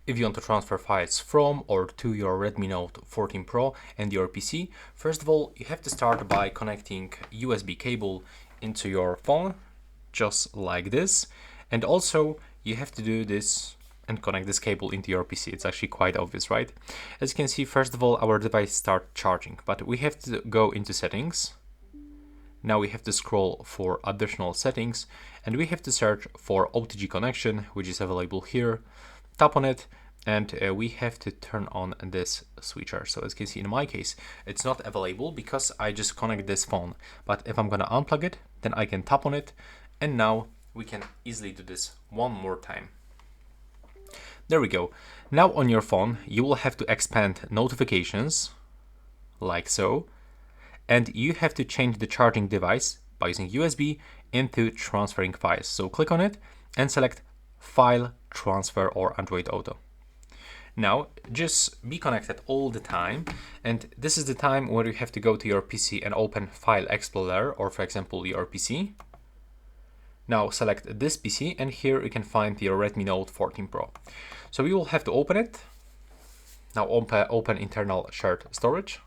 if you want to transfer files from or to your Redmi Note 14 Pro and your PC, first of all, you have to start by connecting USB cable into your phone, just like this. And also you have to do this and connect this cable into your PC. It's actually quite obvious, right? As you can see, first of all, our device starts charging, but we have to go into settings. Now we have to scroll for additional settings and we have to search for OTG connection, which is available here. Tap on it and we have to turn on this switcher. So as you can see, in my case, it's not available because I just connect this phone. But if I'm gonna unplug it, then I can tap on it, and now we can easily do this one more time. There we go. Now on your phone, you will have to expand notifications, like so, and you have to change the charging device by using USB into transferring files. So click on it and select File, Transfer or Android Auto. Now just be connected all the time, and this is the time where you have to go to your PC and open File Explorer, or for example your PC. Now select this PC and here you can find your Redmi Note 14 Pro. So we will have to open it. Now open internal shared storage.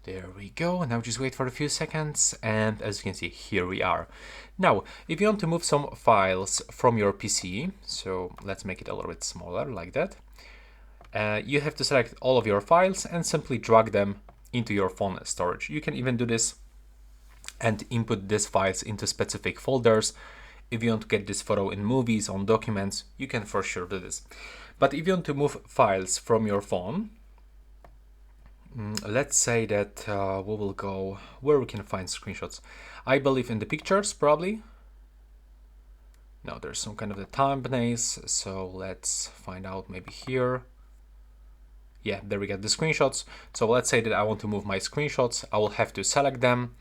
There we go. Now just wait for a few seconds, and as you can see, here we are. Now, if you want to move some files from your PC, so let's make it a little bit smaller like that. You have to select all of your files and simply drag them into your phone storage. You can even do this and input these files into specific folders. If you want to get this photo in movies, on documents, you can for sure do this. But if you want to move files from your phone, let's say that we will go where we can find screenshots. I believe in the pictures, probably. No, there's some kind of the thumbnails, so let's find out maybe here. Yeah, there we get the screenshots. So let's say that I want to move my screenshots. I will have to select them,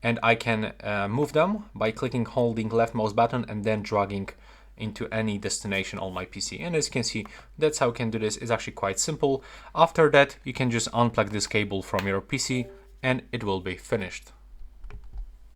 and I can move them by holding left mouse button and then dragging into any destination on my PC. And as you can see, that's how you can do this. It's actually quite simple. After that, you can just unplug this cable from your PC and it will be finished.